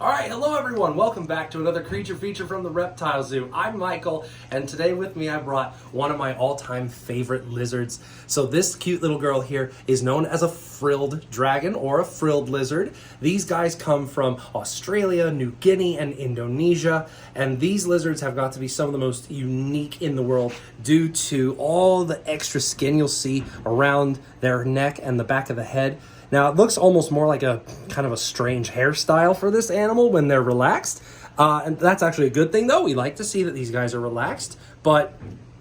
All right, hello everyone. Welcome back to another creature feature from the Reptile Zoo. I'm Michael, and today with me I brought one of my all-time favorite lizards. So this cute little girl here is known as a frilled dragon or a frilled lizard. These guys come from Australia, New Guinea, and Indonesia, and these lizards have got to be some of the most unique in the world due to all the extra skin you'll see around their neck and the back of the head. Now, it looks almost more like a kind of a strange hairstyle for this animal when they're relaxed. And that's actually a good thing, though. We like to see that these guys are relaxed. But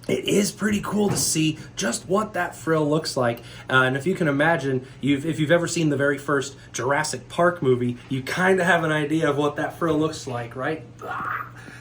it is pretty cool to see just what that frill looks like. And if you can imagine, if you've ever seen the very first Jurassic Park movie, you kind of have an idea of what that frill looks like, right?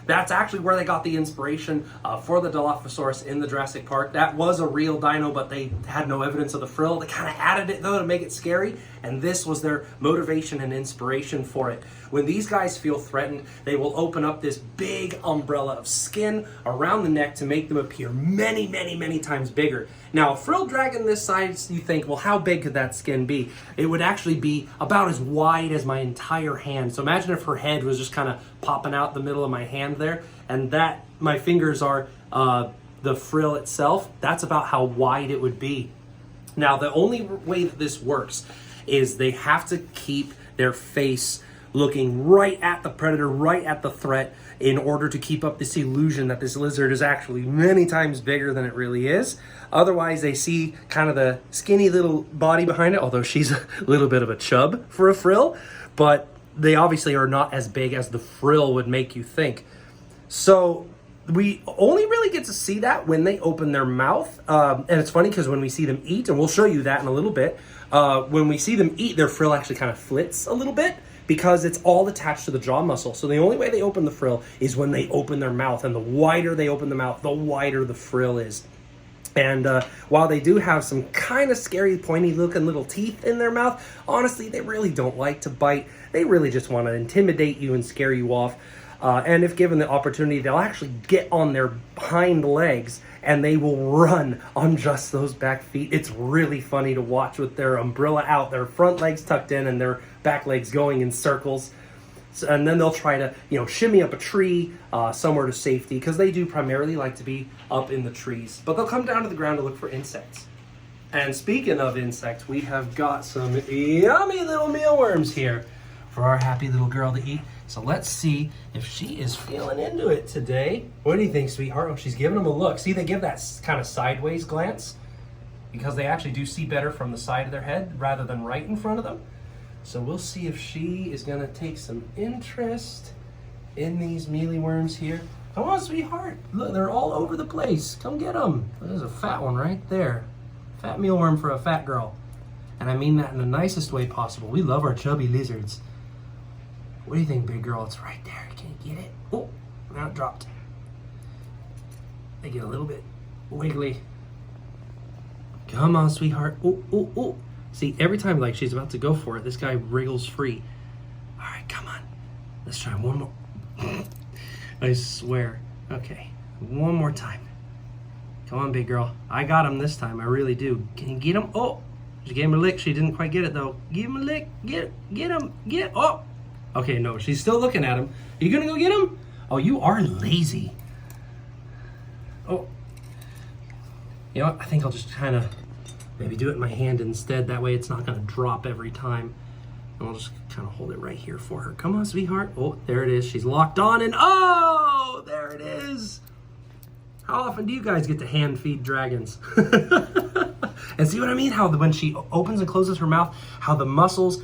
That's actually where they got the inspiration for the Dilophosaurus in the Jurassic Park. That was a real dino, but they had no evidence of the frill. They kind of added it, though, to make it scary, and this was their motivation and inspiration for it. When these guys feel threatened, they will open up this big umbrella of skin around the neck to make them appear many, many, many times bigger. Now, a frilled dragon this size, you think, well, how big could that skin be? It would actually be about as wide as my entire hand. So imagine if her head was just kind of popping out the middle of my hand there, and that my fingers are the frill itself. That's about how wide it would be. Now, the only way that this works is they have to keep their face looking right at the predator, right at the threat, in order to keep up this illusion that this lizard is actually many times bigger than it really is. Otherwise, they see kind of the skinny little body behind it, although she's a little bit of a chub for a frill, but they obviously are not as big as the frill would make you think. So we only really get to see that when they open their mouth. And it's funny because when we see them eat, and we'll show you that in a little bit, when we see them eat, their frill actually kind of flits a little bit because it's all attached to the jaw muscle. So the only way they open the frill is when they open their mouth. And the wider they open the mouth, the wider the frill is. And while they do have some kind of scary, pointy looking little teeth in their mouth, honestly, they really don't like to bite. They really just want to intimidate you and scare you off. And if given the opportunity, they'll actually get on their hind legs and they will run on just those back feet. It's really funny to watch with their umbrella out, their front legs tucked in and their back legs going in circles. And then they'll try to, shimmy up a tree somewhere to safety, because they do primarily like to be up in the trees. But they'll come down to the ground to look for insects. And speaking of insects, we have got some yummy little mealworms here for our happy little girl to eat. So let's see if she is feeling into it today. What do you think, sweetheart? Oh, she's giving them a look. See, they give that kind of sideways glance because they actually do see better from the side of their head rather than right in front of them. So we'll see if she is gonna take some interest in these mealyworms here. Come on, sweetheart. Look, they're all over the place. Come get them. There's a fat one right there. Fat mealworm for a fat girl. And I mean that in the nicest way possible. We love our chubby lizards. What do you think, big girl? It's right there. Can you get it? Oh, now it dropped. They get a little bit wiggly. Come on, sweetheart. Oh, oh, oh. See, every time like she's about to go for it, this guy wriggles free. All right, come on. Let's try one more. I swear. Okay, one more time. Come on, big girl. I got him this time. I really do. Can you get him? Oh, she gave him a lick. She didn't quite get it, though. Give him a lick. Get him. Get. Oh. Okay, no, she's still looking at him. Are you gonna go get him? Oh, you are lazy. Oh. You know what? I think I'll just kind of maybe do it in my hand instead. That way it's not gonna drop every time. And I'll just kind of hold it right here for her. Come on, sweetheart. Oh, there it is. She's locked on and oh, there it is. How often do you guys get to hand feed dragons? And see what I mean? How when she opens and closes her mouth, how the muscles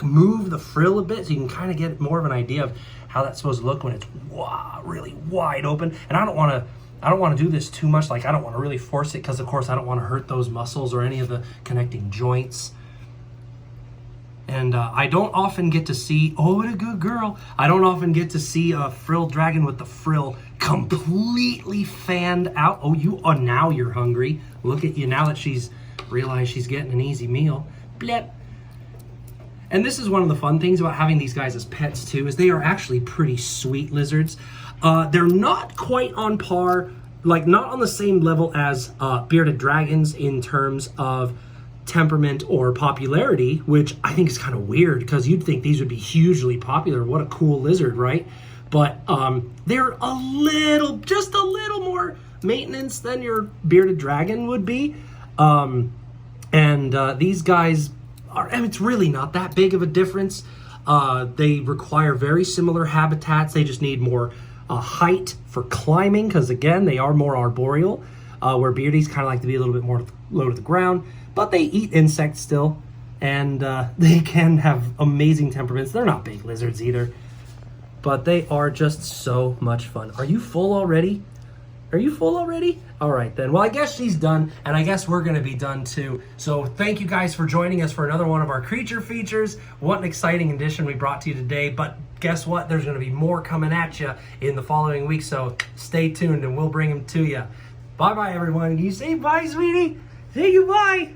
move the frill a bit, so you can kind of get more of an idea of how that's supposed to look when it's really wide open. And I don't want to do this too much. Like, I don't want to really force it because, of course, I don't want to hurt those muscles or any of the connecting joints. And I don't often get to see, oh, what a good girl. I don't often get to see a frilled dragon with the frill completely fanned out. Oh, now you're hungry. Look at you now that she's realized she's getting an easy meal. Blep. And this is one of the fun things about having these guys as pets too, is they are actually pretty sweet lizards. They're not quite on par, like not on the same level as bearded dragons in terms of temperament or popularity, which I think is kind of weird because you'd think these would be hugely popular. What a cool lizard, right? But they're just a little more maintenance than your bearded dragon would be. These guys are, and it's really not that big of a difference. They require very similar habitats. They just need more height for climbing because, again, they are more arboreal, where beardies kind of like to be a little bit more low to the ground. But they eat insects still, and they can have amazing temperaments. They're not big lizards either, but they are just so much fun. Are you full already? Are you full already? All right, then. Well, I guess she's done, and I guess we're going to be done too. So thank you guys for joining us for another one of our creature features. What an exciting edition we brought to you today. But guess what? There's going to be more coming at you in the following week, so stay tuned, and we'll bring them to you. Bye-bye, everyone. You say bye, sweetie? Say goodbye.